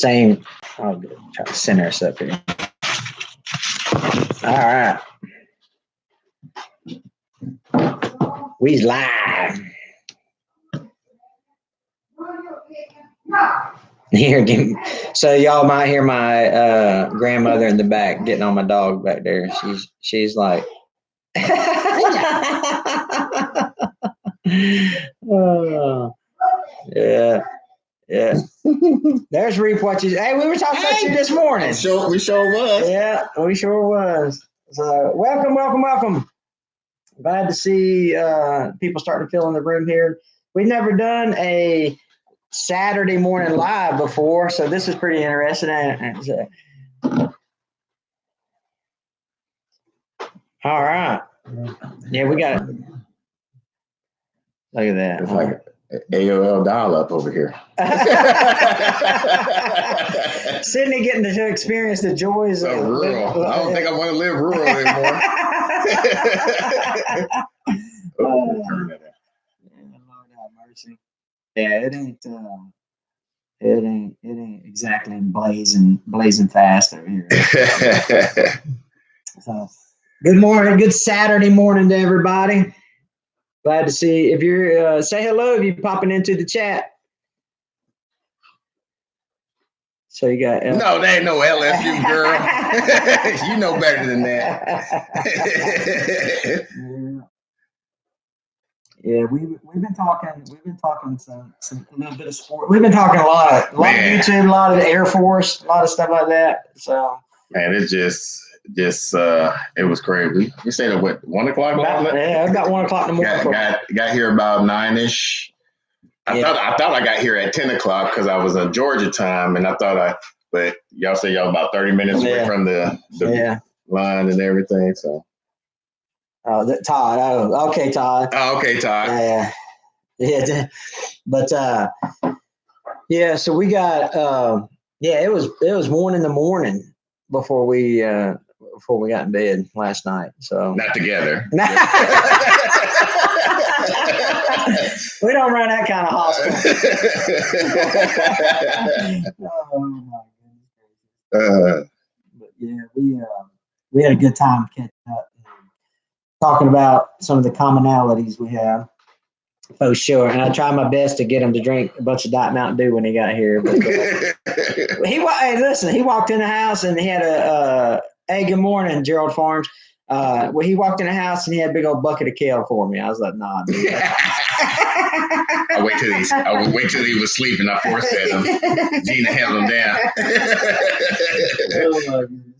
Same. I'll try to center us up here. All right. We's live. Here, so y'all might hear my grandmother in the back getting on my dog back there. She's like, oh, yeah. There's Reap Watches. Hey, we were talking about you this morning. We sure was. Yeah, we sure was. So welcome. Glad to see people starting to fill in the room here. We've never done a Saturday morning live before, so this is pretty interesting. All right. Yeah, we got it. Look at that. It's like AOL dial-up over here. Sydney getting to experience the joys of rural. I don't think I want to live rural anymore. Lord have mercy. Yeah, it ain't exactly blazing fast over here. So, good morning, good Saturday morning to everybody. Glad to see. If you're say hello if you're popping into the chat. So you got no, they ain't no LSU girl. You know better than that. Yeah, we've been talking some a little bit of sport. We've been talking a lot of YouTube, a lot of the Air Force, a lot of stuff like that. So man, it's just it was crazy. We stayed at what, 1 o'clock? About 1 o'clock in the morning. Got here about 9ish. I thought I got here at 10 o'clock because I was in Georgia time, and but y'all say y'all about 30 minutes away from the line and everything. So. Todd. Oh, okay, Todd. Oh, okay, Todd. Yeah. But so we got it was 1 in the morning before we got in bed last night. So not together. We don't run that kind of hospital. Oh my goodness. But yeah, we had a good time catching up. Talking about some of the commonalities we have, for sure. And I tried my best to get him to drink a bunch of Diet Mountain Dew when he got here. But he walked in the house and he had hey, good morning, Gerald Farms. He walked in the house and he had a big old bucket of kale for me. I was like, nah, dude. I wait till he was sleeping. I forced him. Gina held him down. Oh my goodness.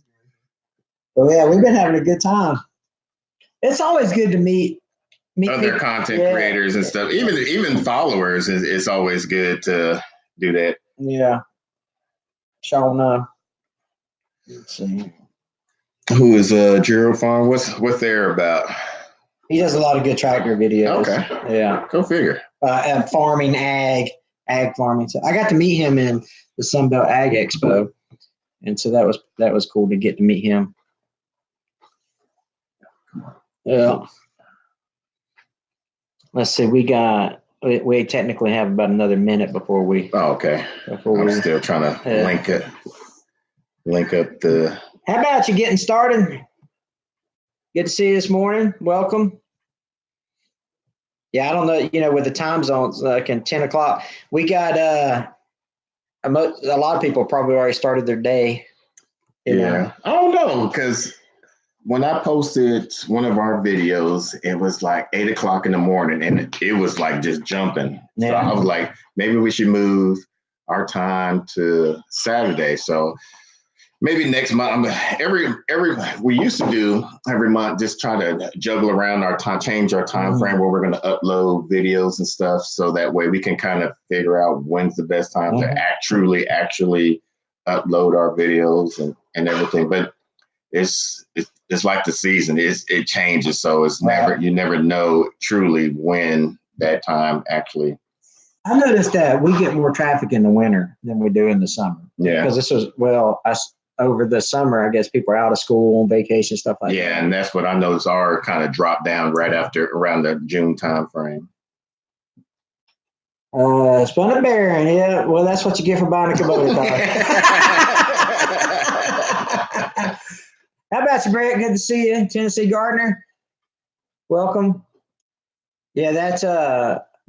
So yeah, we've been having a good time. It's always good to meet other people, content creators and stuff. Even followers, it's always good to do that. Yeah. Sure enough. Let's see. Who is Gerald Farm? What's there about? He does a lot of good tractor videos. Okay. Yeah. Go figure. And farming, ag farming. So I got to meet him in the Sunbelt Ag Expo, and so that was cool to get to meet him. Yeah. Let's see. We technically have about another minute before we. Oh, okay. I'm still trying to link up the. How about you getting started? Good to see you this morning. Welcome. Yeah, I don't know. With the time zones, like in 10 o'clock, we got a lot of people probably already started their day. I don't know because. When I posted one of our videos, it was like 8 o'clock in the morning and it was like just jumping. Yeah. So I was like, maybe we should move our time to Saturday. So maybe next month, we used to do every month, just try to juggle around our time, change our time frame where we're going to upload videos and stuff. So that way we can kind of figure out when's the best time to actually upload our videos and everything. But it's like the season. It changes, so it's you never know truly when that time actually. I noticed that we get more traffic in the winter than we do in the summer. Yeah, because this was over the summer. I guess people are out of school, on vacation, stuff like that. Yeah, and that's what I noticed. Our kind of dropped down right after around the June time frame. Spun a Baron. Yeah, well, that's what you get for buying a Kubota car. How about you, Brett? Good to see you, Tennessee Gardener. Welcome. Yeah, that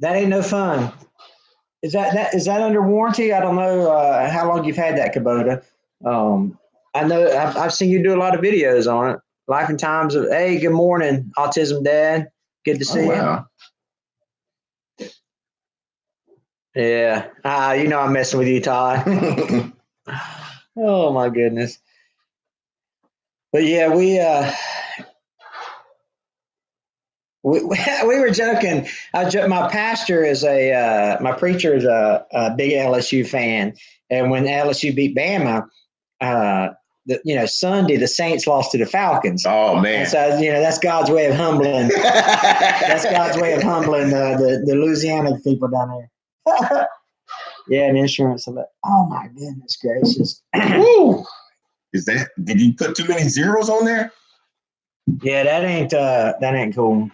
ain't no fun. Is that under warranty? I don't know how long you've had that Kubota. I know I've seen you do a lot of videos on it. Life and Times of. Hey, good morning, Autism Dad. Good to see you. Yeah. I'm messing with you, Todd. Oh my goodness. But yeah, we were joking. My pastor is my preacher is a big LSU fan, and when LSU beat Bama, Sunday the Saints lost to the Falcons. Oh man! And so that's God's way of humbling. That's God's way of humbling the Louisiana people down there. Yeah, and insurance. Oh my goodness gracious! Woo. Did you put too many zeros on there? Yeah, that ain't cool.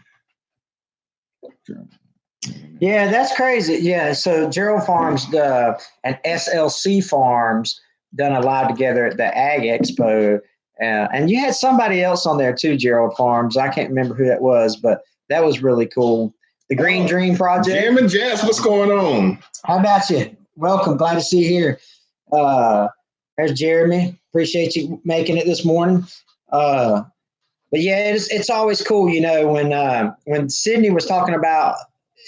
Yeah, that's crazy. Yeah, so Gerald Farms and SLC Farms done a live together at the Ag Expo, and you had somebody else on there too, Gerald Farms. I can't remember who that was, but that was really cool. The Green Dream Project. Jim and Jess, what's going on? How about you? Welcome. Glad to see you here. There's Jeremy. Appreciate you making it this morning. But yeah, it's always cool, when Sydney was talking about,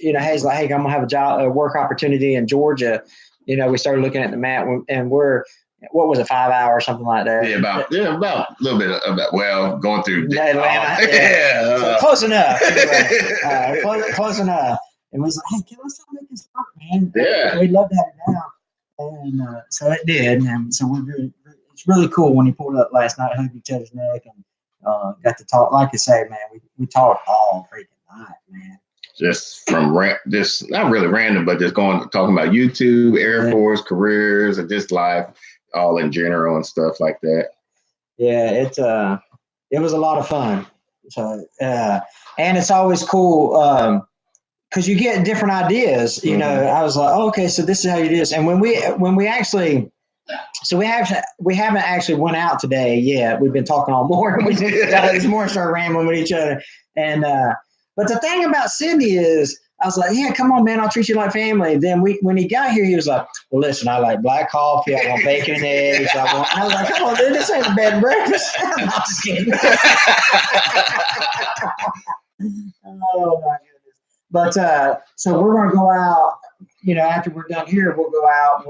Hayes like, hey, I'm gonna have a work opportunity in Georgia. We started looking at the map, and we're, what was it, 5 hours, something like that? Yeah, about a little bit about going through Atlanta. So close enough. Anyway, close enough. And we was like, hey, let's make this work, man. Yeah, we'd love to have it now. And so it did, and so it's really cool when he pulled up last night, hugged each other's neck, and got to talk. Like I say, man, we talked all freaking night, man. Just just not really random, but just talking about YouTube, Air Force, careers, and just life, all in general and stuff like that. Yeah, it was a lot of fun. So and it's always cool because you get different ideas. I was like, okay, so this is how you do this. And when we actually. So we haven't actually went out today yet. We've been talking all morning. This morning started rambling with each other. And but the thing about Sydney is, I was like, yeah, come on, man, I'll treat you like family. Then when he got here, he was like, well, listen, I like black coffee, I want bacon and eggs. And I was like, come on, dude, this ain't a bed and breakfast. I'm not just kidding. Oh my goodness. But so we're gonna go out. After we're done here, we'll go out.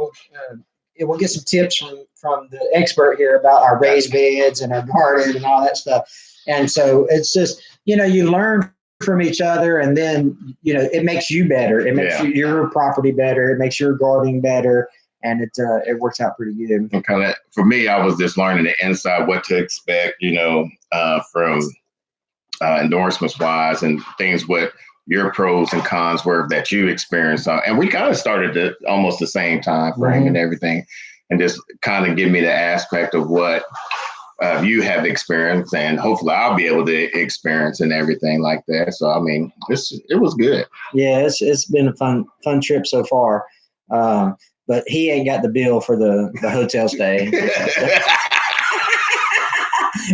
And we'll get some tips from the expert here about our raised beds and our garden and all that stuff. And so it's just, you learn from each other, and then, it makes you better. It makes your property better. It makes your gardening better. And it works out pretty good. Okay. For me, I was just learning the inside, what to expect, from endorsements wise and things, what your pros and cons were that you experienced. And we kind of started at almost the same time frame and everything, and just kind of give me the aspect of what you have experienced, and hopefully I'll be able to experience and everything like that. So, I mean, it was good. Yeah, it's been a fun trip so far. But he ain't got the bill for the hotel stay.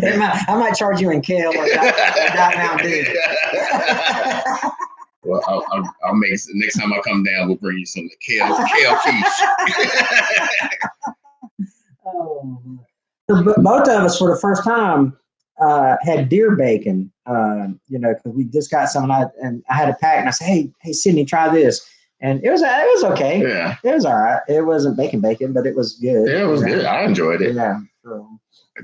I might charge you in kale or Mountain Dew. Well, I'll make next time I come down. We'll bring you some kale quiche. Oh, both of us for the first time had deer bacon. Because we just got some, and I had a pack, and I said, "Hey, Sydney, try this." And it was okay. Yeah, it was all right. It wasn't bacon, but it was good. Yeah, it was good. I enjoyed it. Yeah. So.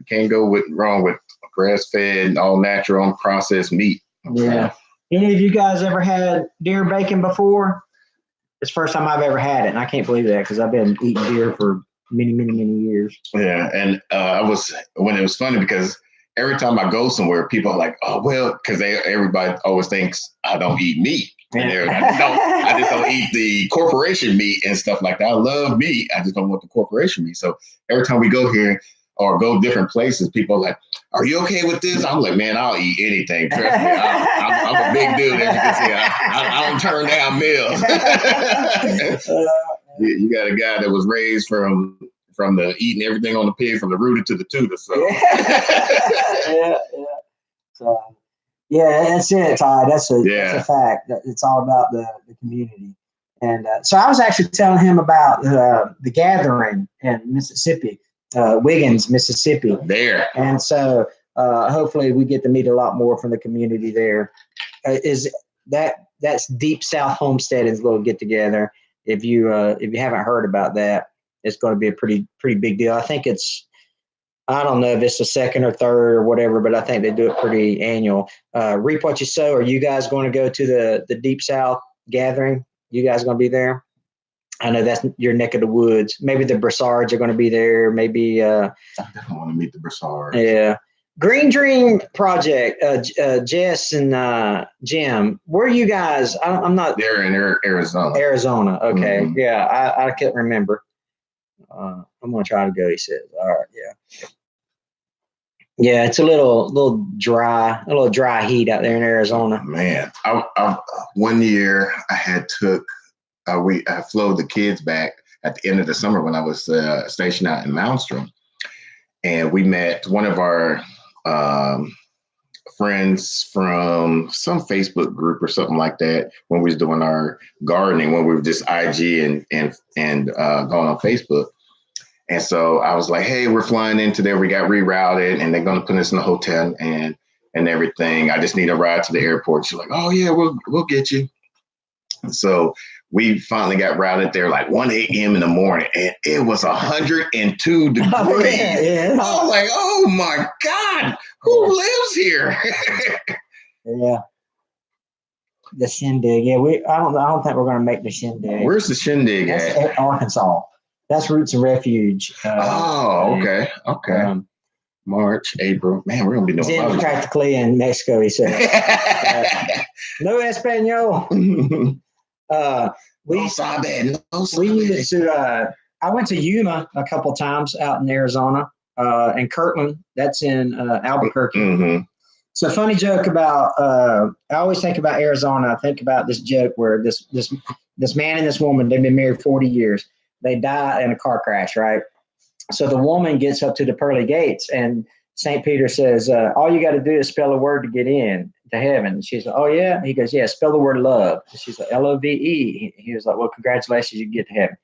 Can't go wrong with grass-fed, all natural, unprocessed meat. Yeah. Any of you guys ever had deer bacon before? It's the first time I've ever had it, and I can't believe that because I've been eating deer for many, many, many years. Yeah, and it was funny because every time I go somewhere, people are like, "Oh, well," because everybody always thinks I don't eat meat, and I just don't eat the corporation meat and stuff like that. I love meat, I just don't want the corporation meat. So every time we go here, or go different places, people are like, are you okay with this? I'm like, man, I'll eat anything. Trust me. I'm a big dude, as you can see. I don't turn down meals. You got a guy that was raised from the eating everything on the pig, from the rooter to the tutor. So yeah. So yeah, that's it, Todd. That's a fact. It's all about the community. And so I was actually telling him about the gathering in Mississippi, Wiggins, Mississippi. There. And so hopefully we get to meet a lot more from the community there. That's Deep South Homesteading's little get together. If you haven't heard about that, it's going to be a pretty big deal. I think I don't know if it's the second or third or whatever, but I think they do it pretty annual. Reap what you sow. Are you guys going to go to the Deep South gathering? You guys going to be there? I know that's your neck of the woods. Maybe the Brassards are going to be there. Maybe I definitely want to meet the Brassards. Yeah. Green Dream Project, Jess and Jim. Where are you guys? I'm not. They're in Arizona. Arizona. Okay. Mm-hmm. Yeah, I couldn't remember. I'm gonna try to go. He says. All right. Yeah. Yeah, it's a little dry heat out there in Arizona. Man, I one year I had I flew the kids back at the end of the summer when I was stationed out in Malmstrom, and we met one of our friends from some Facebook group or something like that when we was doing our gardening, when we were just IG and going on Facebook. And so I was like, hey, we're flying into there. We got rerouted and they're going to put us in a hotel and everything. I just need a ride to the airport. She's like, oh yeah, we'll get you. So we finally got routed there like 1 a.m. in the morning, and it was 102 degrees. I was like, oh my God, who lives here? Yeah. The shindig. Yeah, I don't think we're going to make the shindig. Where's the shindig at? Arkansas. That's Roots and Refuge. Okay. March, April. Man, we're going to be doing Jim's practically in Mexico, he said. No Espanol. We used to, I went to Yuma a couple times out in Arizona, and Kirtland, that's in Albuquerque. Mm-hmm. So funny joke about, I always think about Arizona. I think about this joke where this man and this woman, they've been married 40 years. They die in a car crash, right? So the woman gets up to the pearly gates and St. Peter says, all you got to do is spell a word to get in to heaven. She's like, oh yeah? He goes, yeah, spell the word love. She's like, Love. He was like, well, congratulations, you get to heaven.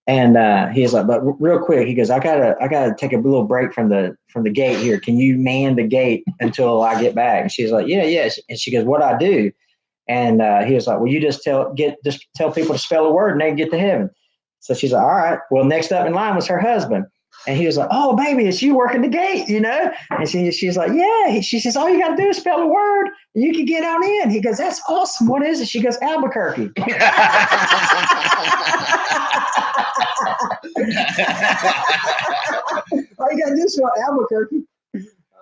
And he was like, but real quick, he goes, I gotta take a little break from the gate here. Can you man the gate until I get back? And she's like, yeah. And she goes, what I do? And he was like, well, you just tell people to spell a word and they can get to heaven. So she's like, all right. Well, next up in line was her husband. And he was like, oh, baby, it's you working the gate, you know? And she's like, yeah. She says, all you got to do is spell a word and you can get on in. He goes, that's awesome. What is it? She goes, Albuquerque. All you got to do is spell Albuquerque.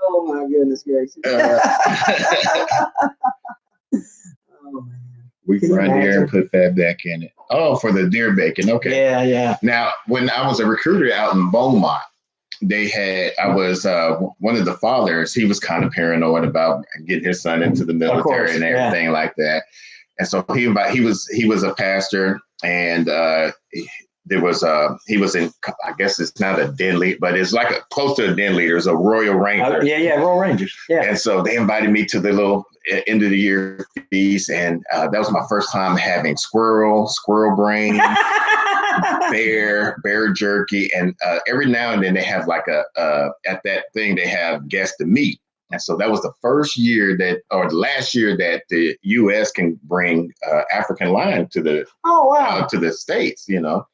Oh, my goodness gracious. Oh, man. We can run here and put fat back in it. Oh, for the deer bacon. Okay. Yeah. Now, when I was a recruiter out in Beaumont, I was one of the fathers. He was kind of paranoid about getting his son into the military and everything like that. And so he was a pastor, and he was in, I guess it's not a den leader, but it's like close to a den leader. It's a Royal Ranger. Royal Rangers. Yeah. And so they invited me to the little end of the year feast, and that was my first time having squirrel brain, bear jerky, and every now and then they have like at that thing they have guests to meet. And so that was the the last year that the U.S. can bring African lion to the to the States, you know.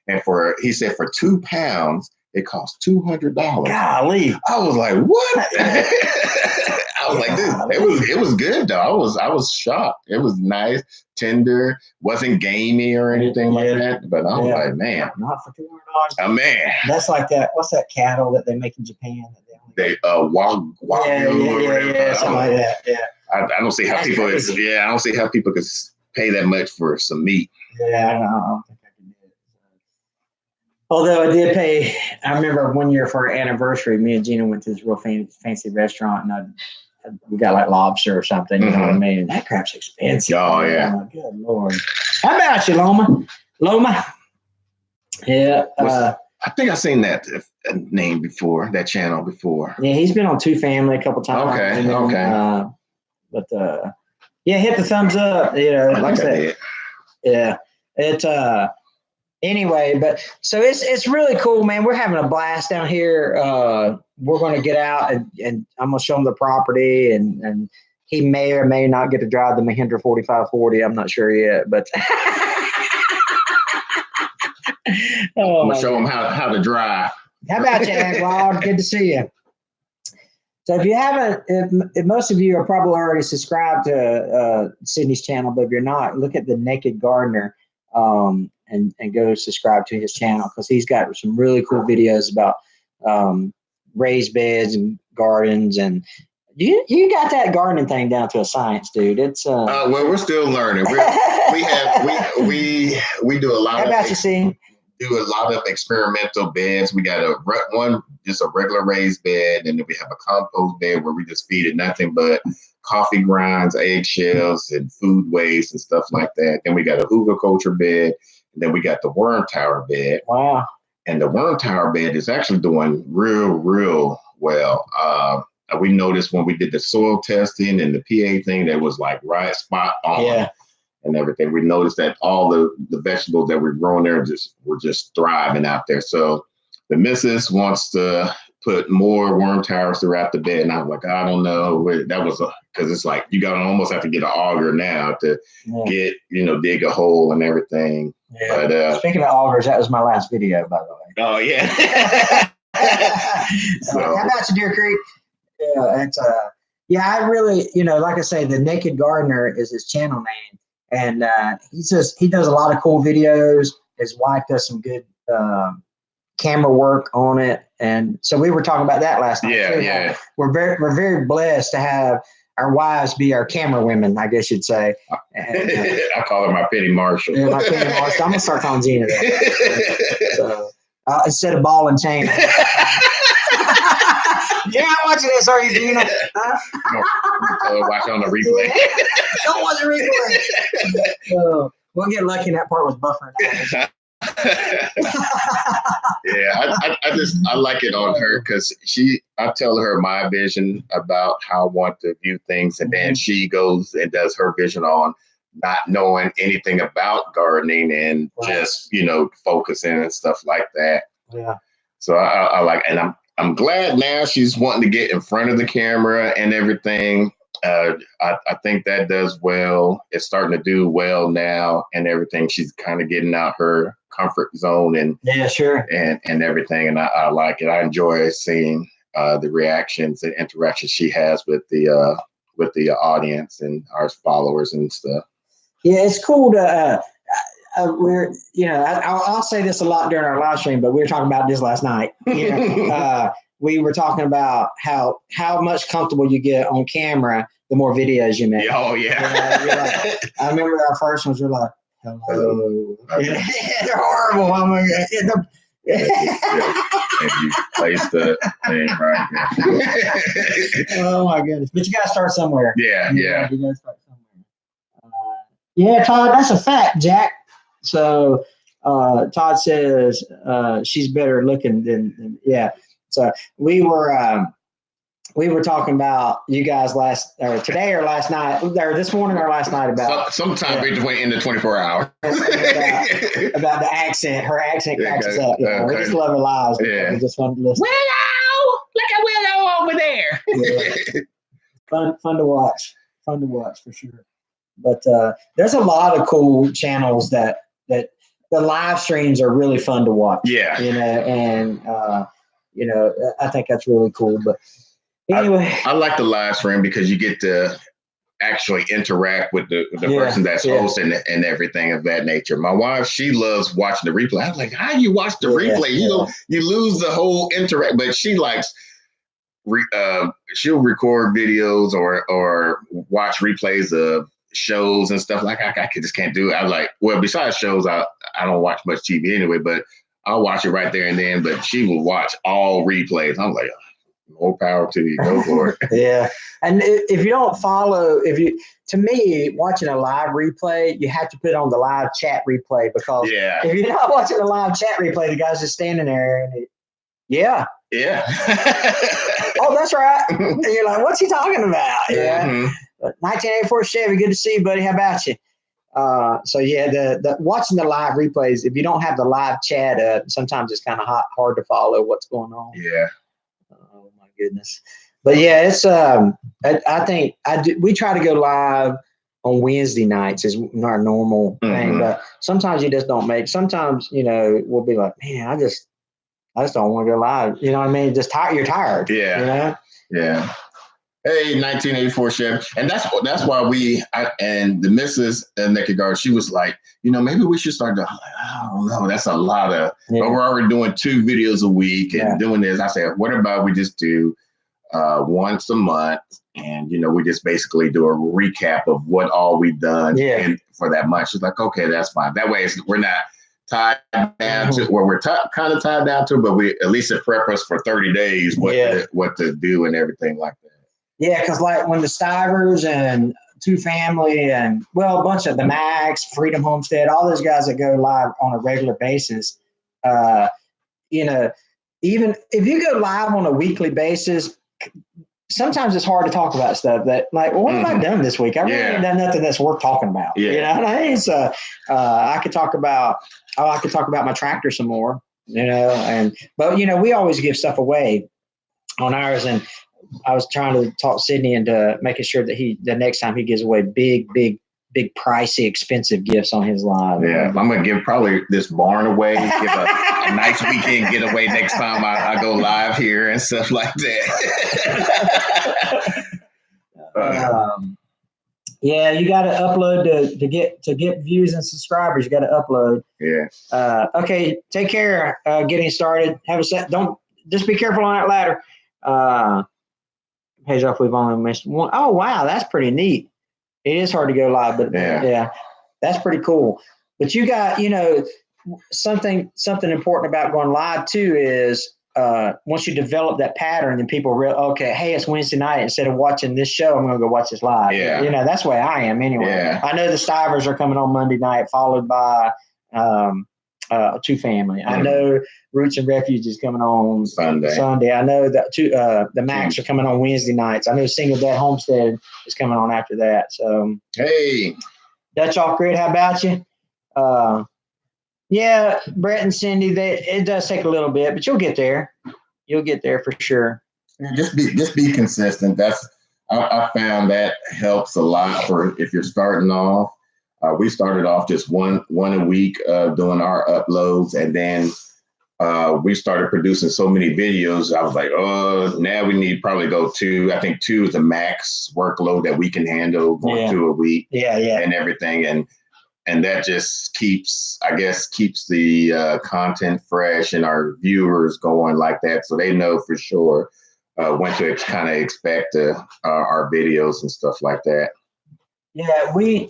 And he said for 2 pounds, it cost $200. Golly. I was like, what? I was like, dude, it was good though. I was shocked. It was nice, tender, wasn't gamey or anything like that. But I was like, man. Not for $200. Oh man. That's like that. What's that cattle that they make in Japan? Wagyu. Yeah, something like that. Yeah. I don't see how people I don't see how people could pay that much for some meat. Yeah, I don't think I can do it. Although I did pay, I remember one year for our anniversary, me and Gina went to this real fancy restaurant, and we got like lobster or something. You know what I mean? That crap's expensive. Oh yeah. Oh, good Lord. How about you, Loma? Loma. Yeah. I think I've seen that name before, that channel before. Yeah, he's been on Two Family a couple times. Okay. And then, Okay. But yeah, hit the thumbs up. You know, like I said. Yeah. Anyway, but so it's really cool, man. We're having a blast down here. We're going to get out and I'm going to show him the property, and he may or may not get to drive the Mahindra 4540. I'm not sure yet, but I'm going to show him how to drive. How about you, Aglaw? Good to see you. So if you haven't, if most of you are probably already subscribed to Sydney's channel, but if you're not, look at the Naked Gardener. And go subscribe to his channel, because he's got some really cool videos about raised beds and gardens, and you got that gardening thing down to a science, dude. It's well, we're still learning. We do a lot. How about you, see? Do a lot of experimental beds. We got just a regular raised bed, and then we have a compost bed where we just feed it nothing but coffee grinds, eggshells, and food waste and stuff like that. Then we got a hugelkultur bed, and then we got the worm tower bed. Wow. And the worm tower bed is actually doing real well. We noticed when we did the soil testing and the pH thing, that was like right spot on. Yeah. And everything. We noticed that all the vegetables that we're growing there were just thriving out there. So the missus wants to put more worm towers throughout the bed, and I was like, I don't know. That was because it's like you gotta almost have to get an auger now to get dig a hole and everything. Yeah. But speaking of augers, that was my last video, by the way. Oh yeah. So, how about you, Deer Creek? Yeah, it's I really, like I say, the Naked Gardener is his channel name. And he does a lot of cool videos. His wife does some good camera work on it, and so we were talking about that last night. Yeah. We're very blessed to have our wives be our camera women, I guess you'd say. And, I call her my petty marshal. Yeah, my petty marshal. I'm gonna start calling Gina that. So, instead of ball and chain. You're not watching this, are you, Gina? Watch on the replay. Don't watch the replay. We'll get lucky. That part was buffering. Yeah, I like it on her because I tell her my vision about how I want to view things, and then she goes and does her vision on not knowing anything about gardening and just focusing and stuff like that. Yeah. So I like, and I'm glad now she's wanting to get in front of the camera and everything. I think that does well. It's starting to do well now and everything. She's kind of getting out her comfort zone and and everything. And I like it. I enjoy seeing the reactions and interactions she has with the audience and our followers and stuff. Yeah, it's cool to. I'll say this a lot during our live stream, but we were talking about this last night. We were talking about how much comfortable you get on camera the more videos you make. Oh yeah. I remember our first ones were like, hello. They're horrible. Oh my God. And you place the thing right here. Oh my goodness. But you gotta start somewhere. Yeah. You gotta start somewhere. Todd, that's a fact, Jack. So Todd says she's better looking than So we were talking about you guys today or last night, or this morning or last night about sometime between in the 24 hours about the accent. Her accent cracks us up. We just love her lives. Yeah. It's just fun to listen. Willow, look at Willow over there. Yeah. Fun to watch. Fun to watch for sure. But there's a lot of cool channels that the live streams are really fun to watch. Yeah. And I think that's really cool. But anyway, I like the live stream because you get to actually interact with the person that's hosting and everything of that nature. My wife, she loves watching the replay. I was like, how do you watch the replay? You lose the whole interact. But she likes she'll record videos or watch replays of shows and stuff like I just can't do it. I like, well, besides shows, I don't watch much TV anyway, but I'll watch it right there and then, but she will watch all replays. I'm like, more power to you. Go for it. Yeah. And if you don't follow, to me, watching a live replay, you have to put on the live chat replay, because if you're not watching the live chat replay, the guy's just standing there and Yeah. Oh, that's right. And you're like, what's he talking about? Yeah. 1984 Chevy, good to see you, buddy. How about you? So yeah, the watching the live replays, if you don't have the live chat up, sometimes it's kind of hard to follow what's going on. Yeah. Oh my goodness. But yeah, it's I think we try to go live on Wednesday nights is our normal thing, but sometimes you just don't make. Sometimes we'll be like, man, I just don't want to go live. You know what I mean? Just tired. You're tired. Yeah. You know? Yeah. Hey, 1984 Chevy. And that's why and the missus Naked Guard, she was like, maybe we should start I don't know. That's a lot of, but we're already doing 2 videos a week and doing this. I said, what about we just do once a month, and we just basically do a recap of what all we've done for that month. She's like, okay, that's fine. That way we're not tied down to where we're kind of tied down to, but we at least it prep us for 30 days what to do and everything like that. Yeah, because like when the Stivers and Two Family and a bunch of the Max, Freedom Homestead, all those guys that go live on a regular basis, even if you go live on a weekly basis, sometimes it's hard to talk about stuff that like, well, what have I done this week? I really ain't done nothing that's worth talking about. You know what I mean? So I could talk about my tractor some more, but we always give stuff away on ours. And I was trying to talk Sydney into making sure that the next time he gives away big, pricey, expensive gifts on his live. Yeah, I'm gonna give probably this barn away. Give a nice weekend getaway next time I go live here and stuff like that. Yeah, you got to upload to get views and subscribers. You got to upload. Yeah. Okay. Take care. Getting started. Have a set. Don't just be careful on that ladder. Pays off. We've only missed one. Oh wow, that's pretty neat. It is hard to go live, but yeah, that's pretty cool. But you got something important about going live too is once you develop that pattern, then people okay, hey, it's Wednesday night. Instead of watching this show, I'm going to go watch this live. Yeah. That's the way I am anyway. Yeah. I know the Stivers are coming on Monday night, followed by Two Family. I know Roots and Refuge is coming on Sunday. I know that the Max are coming on Wednesday nights. I know Single Dad Homestead is coming on after that. So hey, Dutch Off Grid, how about you? Yeah, Brett and Cindy, it does take a little bit, but you'll get there. You'll get there for sure. Just be consistent. I found that helps a lot for if you're starting off. We started off just one a week doing our uploads, and then we started producing so many videos. I was like, oh, now we need probably go 2. I think 2 is the max workload that we can handle, going 2 a week. Yeah. And everything. And that just keeps the content fresh and our viewers going like that, so they know for sure when to kind of expect our videos and stuff like that. Yeah, we're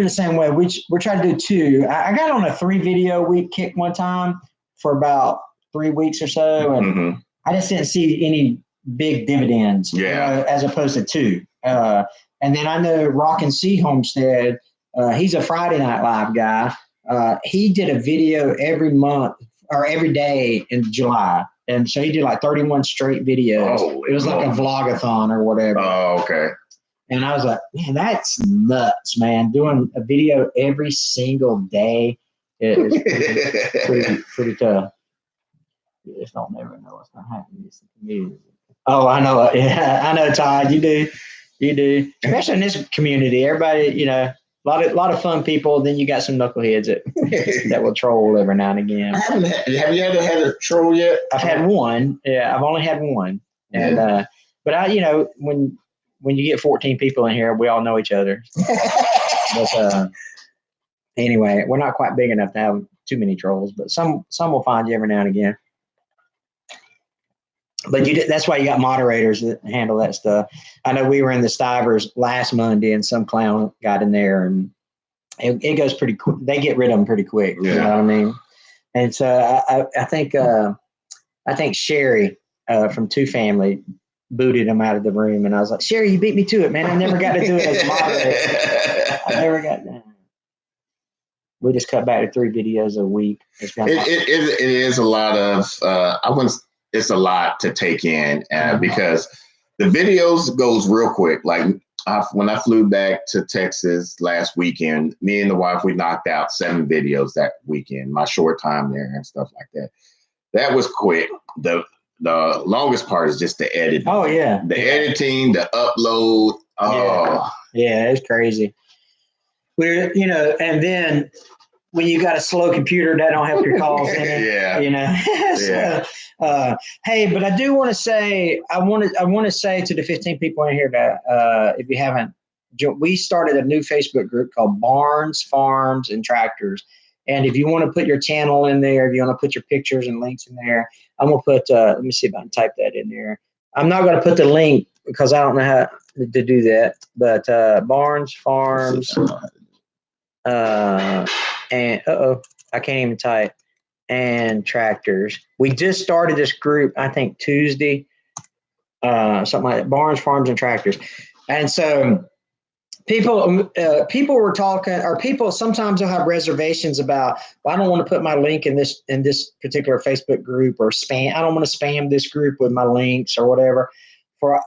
the same way. We're trying to do 2. I got on a 3 video week kick one time for about 3 weeks or so, and I just didn't see any big dividends. As opposed to 2. And then I know Rock and Sea Homestead. He's a Friday Night Live guy. He did a video every month or every day in July. And so he did like 31 straight videos. It was like a vlogathon or whatever. Oh, okay. And I was like, man, that's nuts, man. Doing a video every single day is pretty tough. You just don't never know what's going to happen. Oh, I know. Yeah, I know, Todd. You do. Especially in this community. Everybody, a lot of fun people. Then you got some knuckleheads that will troll every now and again. Have you ever had a troll yet? I've had one. Yeah, I've only had one. And but when you get 14 people in here, we all know each other. But anyway, we're not quite big enough to have too many trolls, but some will find you every now and again. But that's why you got moderators that handle that stuff. I know we were in the Stivers last Monday, and some clown got in there, and it goes pretty quick. They get rid of them pretty quick. You know what I mean? And so I think Sherry from Two Family booted him out of the room, and I was like, Sherry, you beat me to it, man. I never got to do it as a moderator. I never got done. We just cut back to 3 videos a week. It is a lot of it's a lot to take in because the videos goes real quick. Like when I flew back to Texas last weekend, me and the wife, we knocked out 7 videos that weekend, my short time there and stuff like that. That was quick. The longest part is just the editing. Oh yeah. The editing, the upload. Oh yeah, it's crazy. We're, and then when you got a slow computer, that don't help your calls in it. So, hey, but I do want to say, I want to say to the 15 people in here that if you haven't, we started a new Facebook group called Barns, Farms, and Tractors. And if you want to put your channel in there, if you want to put your pictures and links in there, I'm going to put, let me see if I can type that in there. I'm not going to put the link because I don't know how to do that, but Barns, Farms, and I can't even type, and Tractors. We just started this group, I think Tuesday, something like that, Barns, Farms, and Tractors. And so people were talking, or people sometimes will have reservations about, well, I don't want to put my link in this particular Facebook group, or spam. I don't want to spam this group with my links or whatever.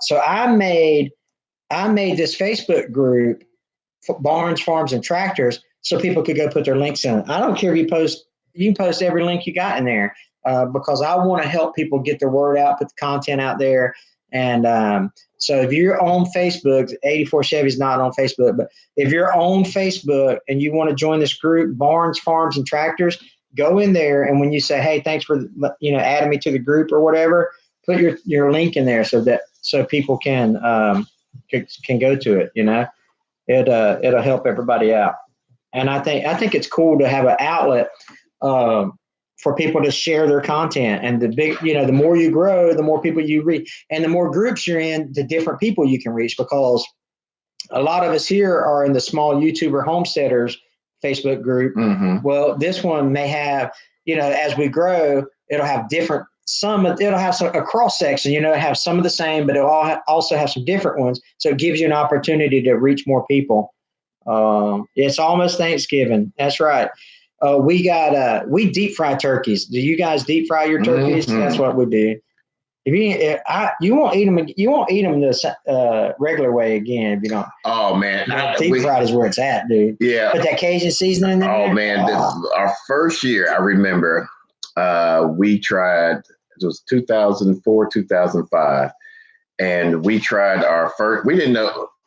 So I made this Facebook group for Barns, Farms, and Tractors, so people could go put their links in. I don't care if you can post every link you got in there, because I want to help people get their word out, put the content out there. And so if you're on Facebook, 84 Chevy's not on Facebook, but if you're on Facebook and you want to join this group, Barns, Farms, and Tractors, go in there. And when you say, hey, thanks for adding me to the group or whatever, put your link in there so people can go to it. It'll help everybody out. And I think it's cool to have an outlet for people to share their content. And the more you grow, the more people you reach, and the more groups you're in, the different people you can reach, because a lot of us here are in the small YouTuber homesteaders Facebook group. Mm-hmm. Well, this one may have, as we grow, it'll have different. It'll have a cross section, have some of the same, but it'll also have some different ones. So it gives you an opportunity to reach more people. It's almost Thanksgiving. That's right. We deep fry turkeys. Do you guys deep fry your turkeys? Mm-hmm. That's what we do. You won't eat them. You won't eat them the regular way again if you don't. Oh man, deep fried is where it's at, dude. Yeah. Put that Cajun seasoning in there. Oh man, our first year, I remember, we tried. It was 2004, 2005, and we tried our first. We didn't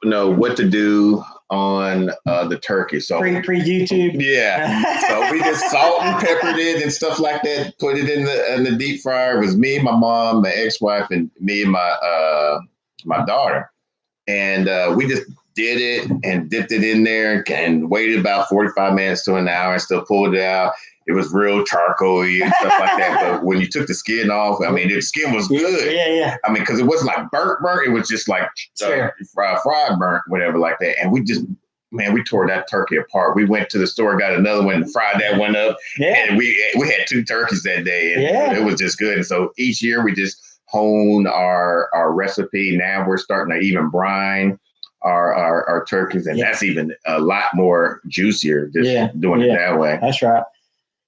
know what to do on the turkey. So pre YouTube. Yeah. So we just salt and peppered it and stuff like that. Put it in the deep fryer. It was me, my mom, my ex-wife, and me and my daughter. And we just did it and dipped it in there and waited about 45 minutes to an hour and still pulled it out. It was real charcoal-y and stuff like that. But when you took the skin off, I mean, the skin was good. Yeah. I mean, because it wasn't like burnt. It was just like fried burnt, whatever like that. And we tore that turkey apart. We went to the store, got another one, and fried that one up. Yeah. And we had 2 turkeys that day. And it was just good. And so each year we just hone our recipe. Now we're starting to even brine our turkeys. And that's even a lot more juicier just doing it that way. That's right.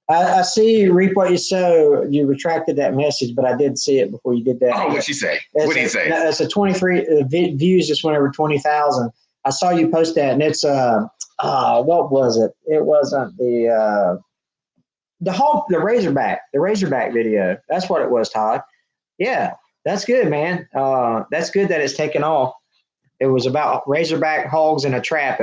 I see you reap what you sow. You retracted that message, but I did see it before you did that. Oh, what'd she say? What did he say? It's a 23 views just went over 20,000. I saw you post that, and it's what was it? It wasn't the Razorback video. That's what it was, Todd. Yeah, that's good, man. That's good that it's taken off. It was about Razorback hogs in a trap.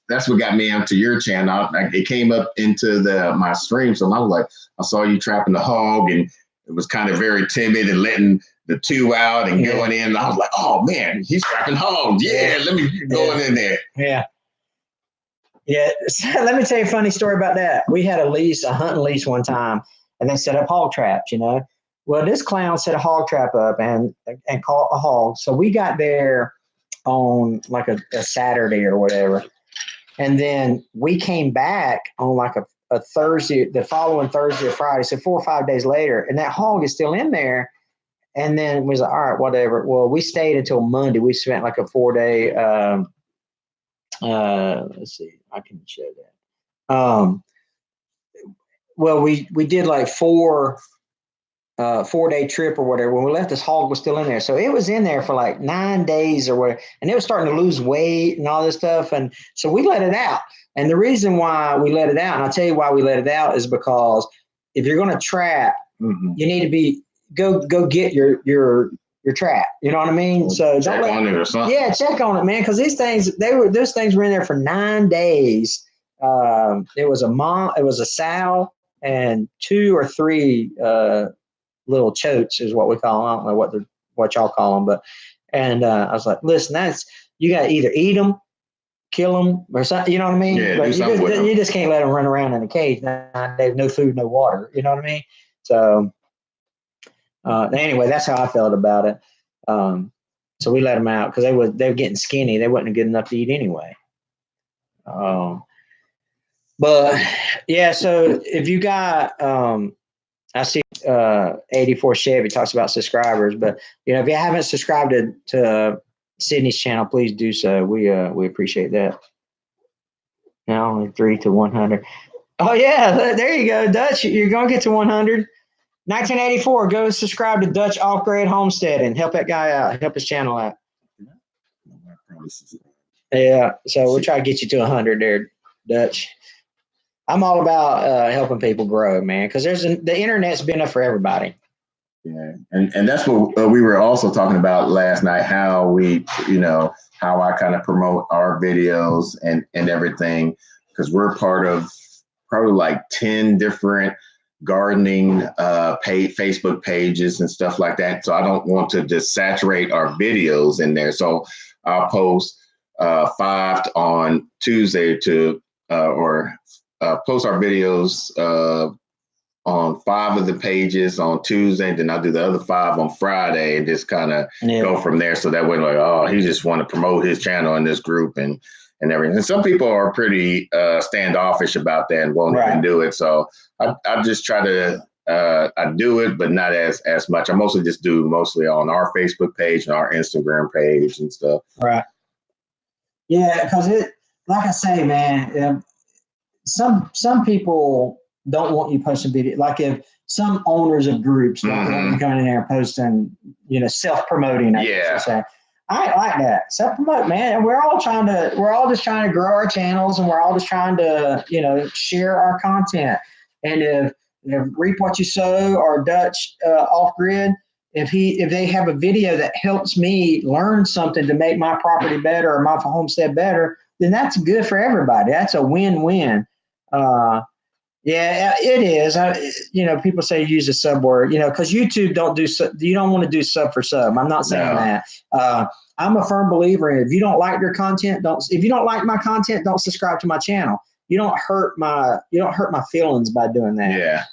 That's what got me onto your channel. It came up into my stream. So I was like, I saw you trapping the hog, and it was kind of very timid and letting the 2 out and going in. And I was like, oh man, he's trapping hogs. Yeah, let me get going in there. Yeah. Yeah. So let me tell you a funny story about that. We had a hunting lease one time, and they set up hog traps, Well, this clown set a hog trap up and caught a hog. So we got there on like a Saturday or whatever. And then we came back on like a Thursday, the following Thursday or Friday, so 4 or 5 days later, and that hog is still in there. And then we was like, all right, whatever. Well, we stayed until Monday. We spent like a 4-day. Let's see, I can show that. Well, we did like 4-day trip or whatever. When we left, this hog was still in there. So it was in there for like 9 days or whatever. And it was starting to lose weight and all this stuff. And so we let it out. And the reason why we let it out, and I'll tell you why we let it out, is because if you're going to trap, you need to go get your trap. You know what I mean? So check on it or something. Yeah, check on it, man. Because those things were in there for 9 days. It was a sow and 2 or 3 little chotes is what we call them. I don't know what y'all call them, but I was like, listen, you got to either eat them, kill them, or something. You know what I mean? Yeah, but you just can't let them run around in a cage. There's no food, no water. You know what I mean? So anyway, that's how I felt about it. So we let them out because they were getting skinny. They wasn't good enough to eat anyway. But yeah, so if you got, I see 84 Chevy talks about subscribers, but if you haven't subscribed to Sydney's channel, please do so. We appreciate that. Now only 3 to 100. Oh yeah, there you go, Dutch. You're gonna get to 100. 1984. Go subscribe to Dutch Off-Grid Homesteading. Help that guy out. Help his channel out. Yeah. So we'll try to get you to 100 there, Dutch. I'm all about helping people grow, man, because the internet's been up for everybody. Yeah, and that's what we were also talking about last night. How we, how I kind of promote our videos and everything, because we're part of probably like 10 different gardening Facebook pages and stuff like that. So I don't want to just saturate our videos in there. So I'll post 5 on Tuesday post our videos on 5 of the pages on Tuesday, then I'll do the other 5 on Friday and just kind of go from there. So that way, like, oh, he just want to promote his channel in this group and everything. And some people are pretty standoffish about that and won't even do it. So I just try to I do it, but not as much. I mostly on our Facebook page and our Instagram page and stuff. Right. Yeah, because like I say, man, some people don't want you posting video. Like if some owners of groups don't want you coming in there and posting, self-promoting. I ain't like that. Self-promote, man. And we're all just trying to grow our channels, and we're all just trying to, share our content. And if Reap What You Sow or Dutch Off-Grid, if they have a video that helps me learn something to make my property better or my homestead better, then that's good for everybody. That's a win-win. Yeah, it is. People say use a sub word, because YouTube you don't want to do sub for sub. I'm not saying that. I'm a firm believer in if you don't like your content, if you don't like my content, don't subscribe to my channel. You don't hurt my feelings by doing that. Yeah.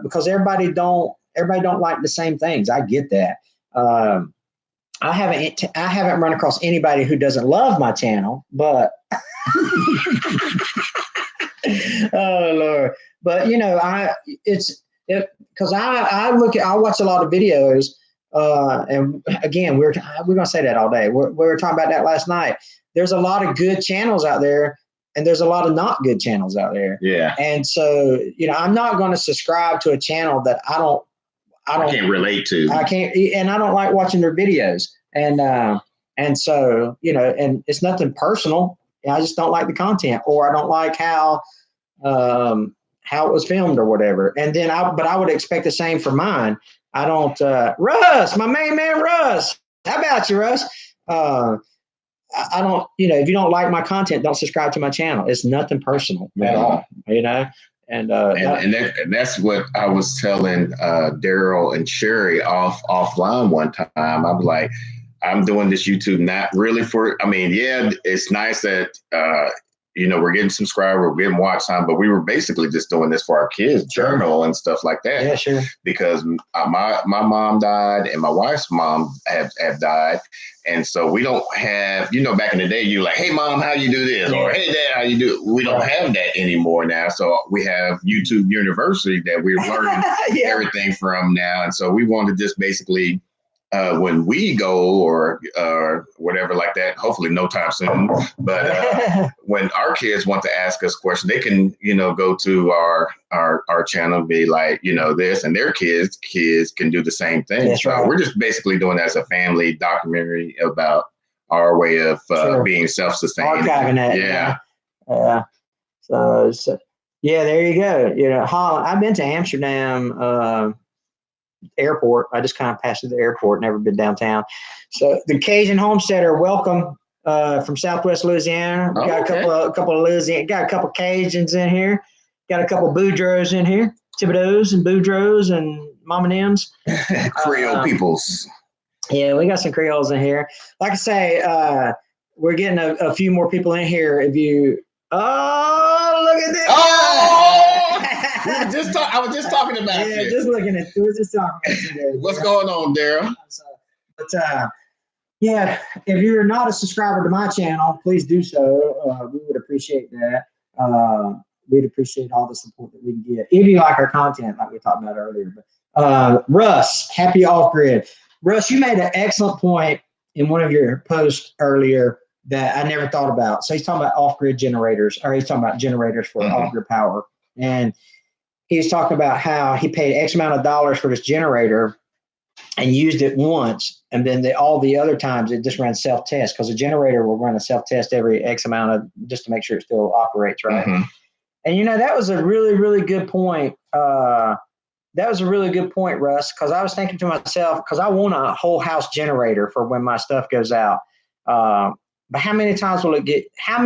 Because everybody don't like the same things. I get that. I haven't run across anybody who doesn't love my channel, but oh Lord. But because I watch a lot of videos, and again, we're gonna say that all day. We were talking about that last night. There's a lot of good channels out there, and there's a lot of not good channels out there. Yeah. And so, I'm not going to subscribe to a channel that I can't relate to. And I don't like watching their videos. And so, and it's nothing personal. I just don't like the content, or I don't like how it was filmed or whatever. And then but I would expect the same for mine. I don't, Russ, my main man, Russ. How about you, Russ? I don't, if you don't like my content, don't subscribe to my channel. It's nothing personal at all, And that's what I was telling Daryl and Sherry offline one time. I was like, I'm doing this YouTube not really for. I mean, yeah, it's nice that we're getting subscribers, we're getting watch time, but we were basically just doing this for our kids' journal and stuff like that. Yeah, sure. Because my mom died and my wife's mom have died. And so we don't have, back in the day, you're like, hey, mom, how you do this? Or hey, dad, how you do it? We don't have that anymore now. So we have YouTube University that we're learning everything from now. And so we want to just basically, when we go or whatever like that, hopefully no time soon, but when our kids want to ask us questions, they can, go to our channel and be like, this, and their kids can do the same thing. That's so right. We're just basically doing that as a family documentary about our way of being self-sustaining. Archiving that. Yeah. So yeah, there you go. Holland, I've been to Amsterdam, airport. I just kind of passed through the airport, never been downtown. So the Cajun homesteader, welcome from Southwest Louisiana. We got a couple of Louisiana, got a couple of Cajuns in here, got a couple of Boudreaux in here, Thibodeaux and Boudreaux and Mom and M's. Creole peoples. Yeah, we got some Creoles in here. Like I say, we're getting a few more people in here. Look at this. I was just talking about you. Just looking at. We were just talking about you. What's going on, Daryl? But if you're not a subscriber to my channel, please do so. We would appreciate that. We'd appreciate all the support that we can get. If you like our content, like we talked about earlier. But Russ, happy off grid. Russ, you made an excellent point in one of your posts earlier that I never thought about. So he's talking about off-grid generators, or he's talking about generators for off-grid power. And he's talking about how he paid X amount of dollars for this generator and used it once. And then all the other times it just ran self-test, because a generator will run a self-test every X amount of, just to make sure it still operates, right? Mm-hmm. And, that was a really, really good point. That was a really good point, Russ, because I was thinking to myself, because I want a whole house generator for when my stuff goes out. But how many times will it get? How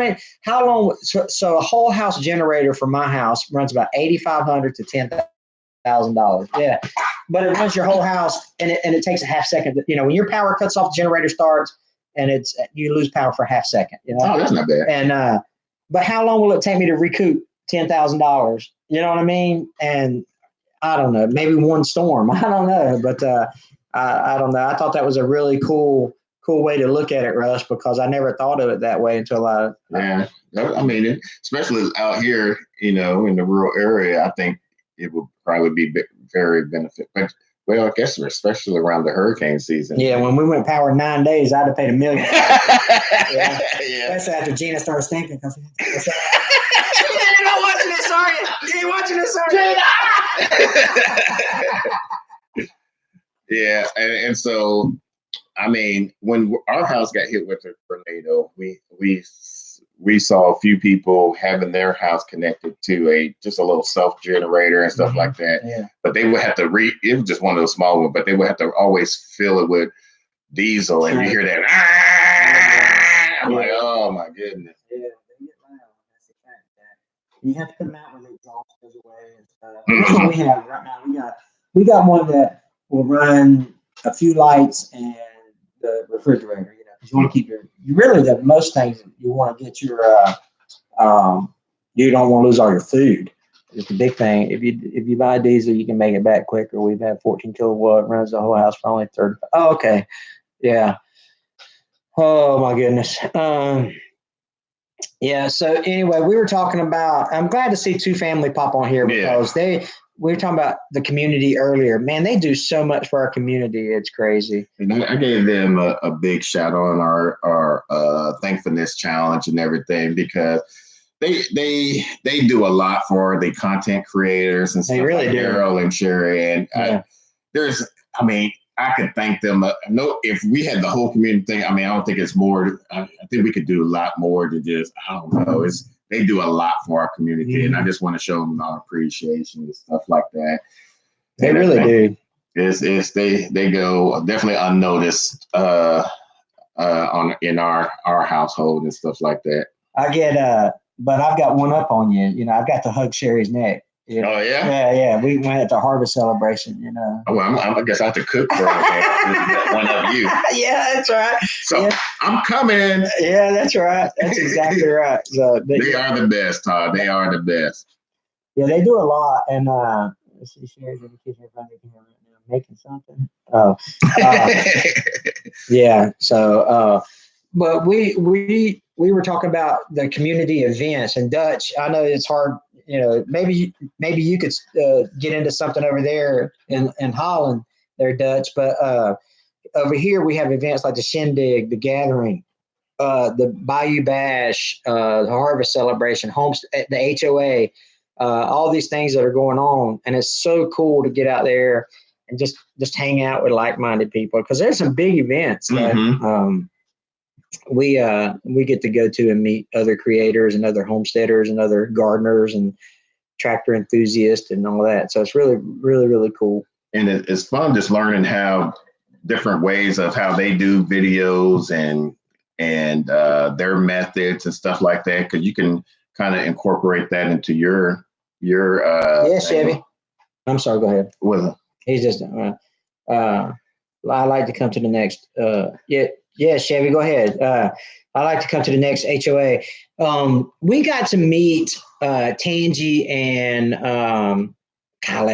long? So a whole house generator for my house runs about $8,500 to $10,000. Yeah, but it runs your whole house, and it takes a half second. When your power cuts off, the generator starts, and you lose power for a half second. Oh, that's not bad. And but how long will it take me to recoup $10,000? You know what I mean? And I don't know, maybe one storm. I don't know, but I don't know. I thought that was a really cool way to look at it, Russ, because I never thought of it that way until I mean, especially out here, in the rural area, I think it would probably be very beneficial. But, well, I guess especially around the hurricane season. Yeah, when we went power 9 days, I'd have paid $1 million. Yeah. That's after Gina started stinking. You're not watching this, are you? You ain't watching this, are you? Gina! Yeah, and so, I mean, when our house got hit with a tornado, we saw a few people having their house connected to just a little self generator and stuff like that. Yeah. But they would have to it was just one of those small ones, but they would have to always fill it with diesel, and you hear that. I'm like, oh my goodness. Yeah, they get loud. That's the fact. You have to put them out when the exhaust goes away and stuff. That's what we have right now. We got one that will run a few lights and the refrigerator. You want to keep most things you want to get your you don't want to lose all your food. It's the big thing. If you buy diesel, you can make it back quicker. We've had 14 kilowatt, runs the whole house for only 30. Oh, okay. Yeah. Oh my goodness. Yeah. So anyway, we were talking about, I'm glad to see Two Family pop on here, because we were talking about the community earlier. Man, they do so much for our community. It's crazy. And I gave them a big shout out on our thankfulness challenge and everything, because they do a lot for the content creators and stuff. They really do. Daryl and Sherry. And I could thank them. If we had the whole community thing, I don't think it's more. I think we could do a lot more than just, I don't know. They do a lot for our community, and I just want to show them our appreciation and stuff like that. They really do. They go definitely unnoticed in our household and stuff like that. I get but I've got one up on you. I've got to hug Sherry's neck. Yeah. Oh yeah. Yeah. We went at the harvest celebration. You know. Oh, well, I guess I have to cook for one of you. Yeah, that's right. So yeah. I'm coming. Yeah, that's right. That's exactly right. So they are the best, Todd. They are the best. Yeah, they do a lot. And let's see, Sherry's in the kitchen in front of me right now, making something. Oh, yeah. So, but we were talking about the community events and Dutch. I know it's hard. You know, maybe you could get into something over there in Holland, there, Dutch. But over here we have events like the Shindig, the Gathering, the Bayou Bash, the Harvest Celebration, the HOA, all these things that are going on, and it's so cool to get out there and just hang out with like-minded people, because there's some big events that we get to go to and meet other creators and other homesteaders and other gardeners and tractor enthusiasts and all that. So it's really, really, really cool. And it's fun just learning how different ways of how they do videos and their methods and stuff like that, because you can kind of incorporate that into your yeah, Chevy. I'm sorry, go ahead. What? He's just I like to come to the next yeah, Chevy, go ahead. I like to come to the next HOA. We got to meet Tangi and I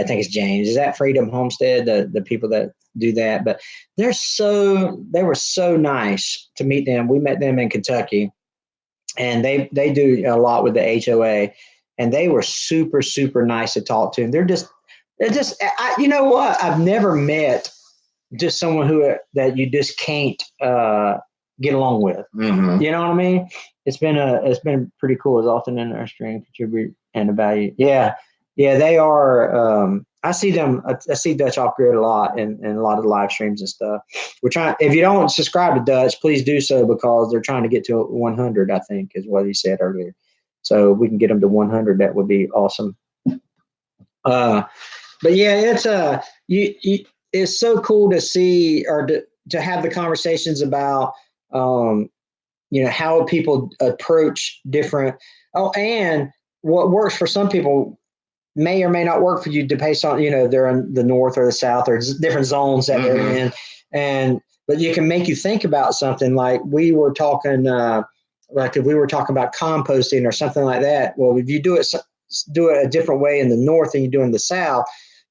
think it's James. Is that Freedom Homestead, the people that do that? But they were so nice to meet them. We met them in Kentucky, and they do a lot with the HOA, and they were super, super nice to talk to. And they're just you know what? I've never met just someone that you just can't get along with. Mm-hmm. You know what I mean? It's been pretty cool. It's often interesting, contribute, and a value. Yeah, they are. I see Dutch off grid a lot in a lot of the live streams and stuff. We're trying. If you don't subscribe to Dutch, please do so, because they're trying to get to 100. I think is what he said earlier. So if we can get them to 100, that would be awesome. But yeah, it's it's so cool to see, or to have the conversations about how people approach different. Oh, and what works for some people may or may not work for you, based on they're in the north or the south or different zones that they're in, but you can make you think about something. Like we were talking, if we were talking about composting or something like that. Well, if you do it a different way in the north than you do in the south,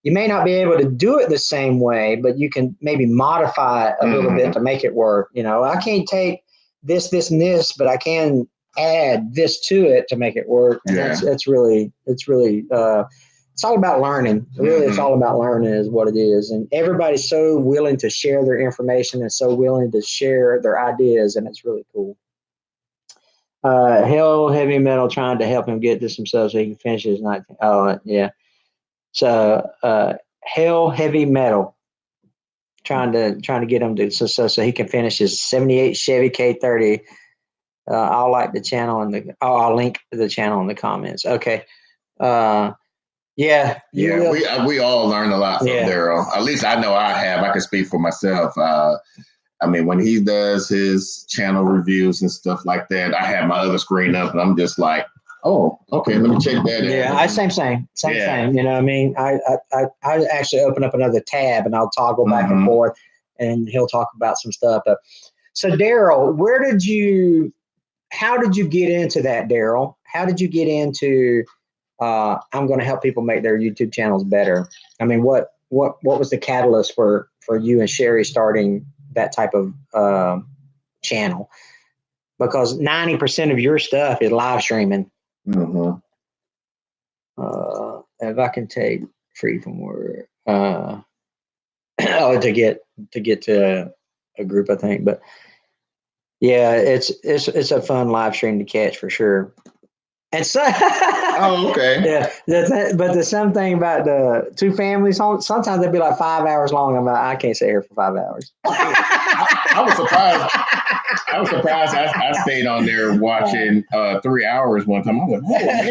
you may not be able to do it the same way, but you can maybe modify it a little bit to make it work. I can't take this, and this, but I can add this to it to make it work. And it's really it's all about learning. Really, it's all about learning is what it is. And everybody's so willing to share their information and so willing to share their ideas, and it's really cool. Hell Heavy Metal trying to help him get this himself so he can finish his 19. Oh, yeah. So Hell Heavy Metal trying to get him to so he can finish his 78 Chevy K30. I'll like the channel I'll link the channel in the comments. Okay. Yeah. We all learned a lot from Daryl. At least I know I have. I can speak for myself. I mean, when he does his channel reviews and stuff like that, I have my other screen up and I'm just like, oh, okay, let me check that out. Yeah, same. You know what I mean? I actually open up another tab and I'll toggle back and forth, and he'll talk about some stuff. So Daryl, how did you get into that, Daryl? How did you get into I'm going to help people make their YouTube channels better? I mean, what was the catalyst for you and Sherry starting that type of channel? Because 90% of your stuff is live streaming. If I can take free from word to get to a group, I think. But yeah, it's a fun live stream to catch for sure. And so, oh, okay. Yeah, but the same thing about the two families home, sometimes they'd be like 5 hours long. I'm like, I can't stay here for 5 hours. I was surprised. I stayed on there watching 3 hours one time. I was like, oh, man,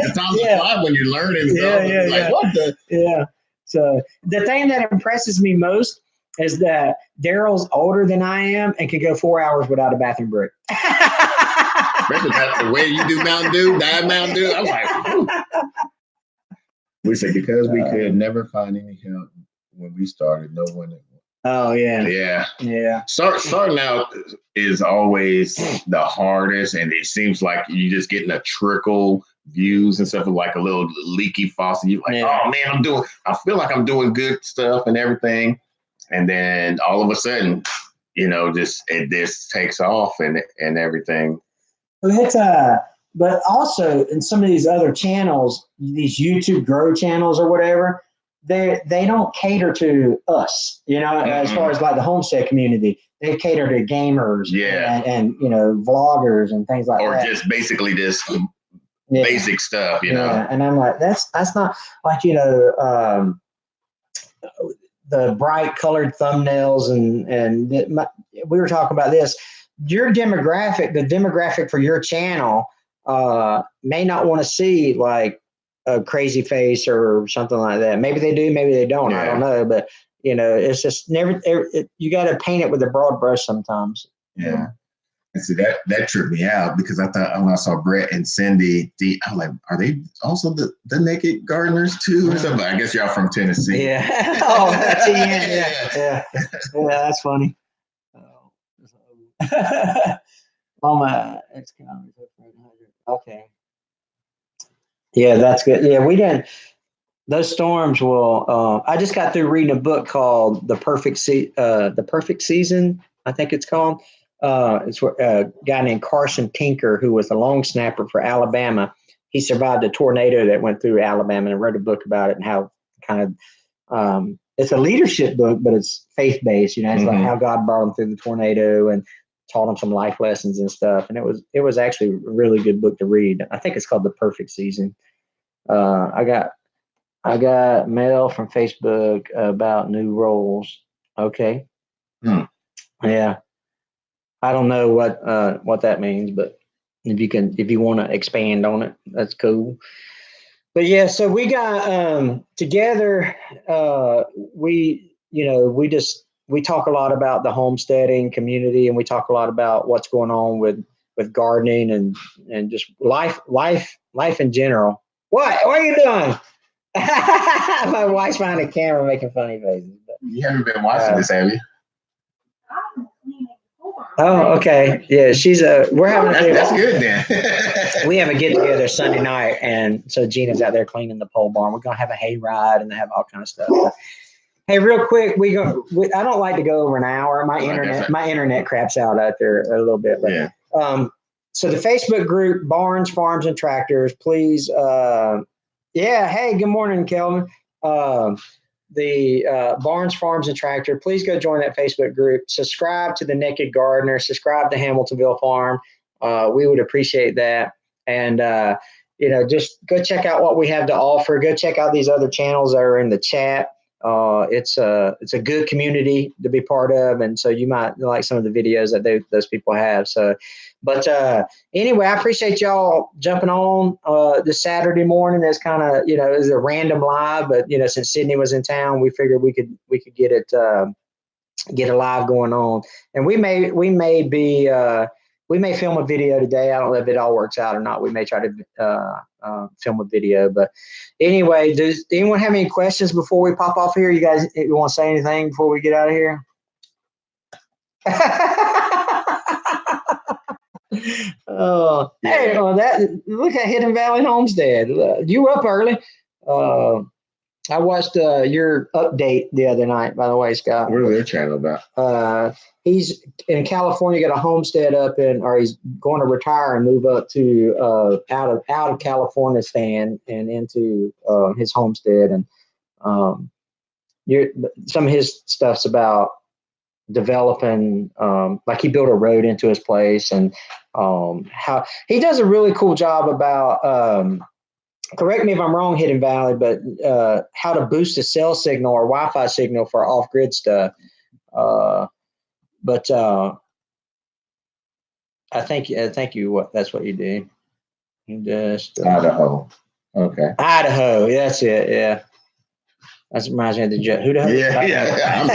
the time's fly when you're learning stuff. What the? Yeah. So the thing that impresses me most is that Daryl's older than I am and can go 4 hours without a bathroom break. Especially the way you do Mountain Dew, Diet Mountain Dew. I'm like, ooh. We said because we could never find any help when we started. No one. Oh yeah. Yeah. Starting out is always the hardest, and it seems like you just getting a trickle views and stuff, like a little leaky faucet. You like, oh man, I feel like I'm doing good stuff and everything, and then all of a sudden, it takes off and everything. It's but also in some of these other channels, these YouTube grow channels or whatever, they don't cater to us, as far as like the homestead community. They cater to gamers and vloggers and things like that. Or just basically just basic stuff, Yeah, and I'm like, that's not like, the bright colored thumbnails and we were talking about this. Your demographic, the demographic for your channel may not want to see like a crazy face or something like that. Maybe they do, maybe they don't. I don't know, but it's just you got to paint it with a broad brush sometimes. Yeah. And see that tripped me out because I thought when I saw Brett and Cindy, I'm like, are they also the naked gardeners too or something? I guess y'all from Tennessee. Yeah. Oh, that's yeah. That's funny. Oh my, it's okay. Yeah, that's good. Yeah, we didn't. Those storms will. I just got through reading a book called The Perfect Season. I think it's called. It's a guy named Carson Tinker, who was a long snapper for Alabama. He survived a tornado that went through Alabama and wrote a book about it and how kind of it's a leadership book, but it's faith based. It's like how God brought him through the tornado and taught him some life lessons and stuff. And it was actually a really good book to read. I think it's called The Perfect Season. I got mail from Facebook about new roles. Okay. Yeah. I don't know what that means, but if you want to expand on it, that's cool. But yeah, so we got together. We talk a lot about the homesteading community, and we talk a lot about what's going on with gardening and just life in general. What are you doing? My wife's behind the camera making funny faces. But, you haven't been watching this, have you? Oh, okay. Yeah, we're having that's good then. We have a get together Sunday night, and so Gina's out there cleaning the pole barn. We're gonna have a hay ride and have all kind of stuff. But, hey, real quick, I don't like to go over an hour. My internet craps out there a little bit. But, yeah. So the Facebook group Barns, Farms, and Tractors, please. Hey, good morning, Kelvin. The Barns, Farms, and Tractor. Please go join that Facebook group. Subscribe to the Naked Gardener. Subscribe to Hamiltonville Farm. We would appreciate that. And just go check out what we have to offer. Go check out these other channels that are in the chat. It's a good community to be part of, and so you might like some of the videos that those people have. So, but anyway, I appreciate y'all jumping on this Saturday morning. That's kind of it was a random live, but since Sydney was in town, we figured we could get it get a live going on, and we may film a video today. I don't know if it all works out or not. We may try to film a video. But anyway, does anyone have any questions before we pop off here? You guys want to say anything before we get out of here? Oh, hey, look at Hidden Valley Homestead. You were up early. I watched your update the other night, by the way, Scott. What are their channel about? He's in California, got a homestead or he's going to retire and move up to out of California stand and into his homestead. And some of his stuff's about developing, like he built a road into his place, and how he does a really cool job about. Correct me if I'm wrong, Hidden Valley, but how to boost a cell signal or Wi-Fi signal for off-grid stuff. But I think that's what you do. You just Idaho. Okay. Idaho. That's it. Yeah. That reminds me of the joke. Who the hell? Yeah.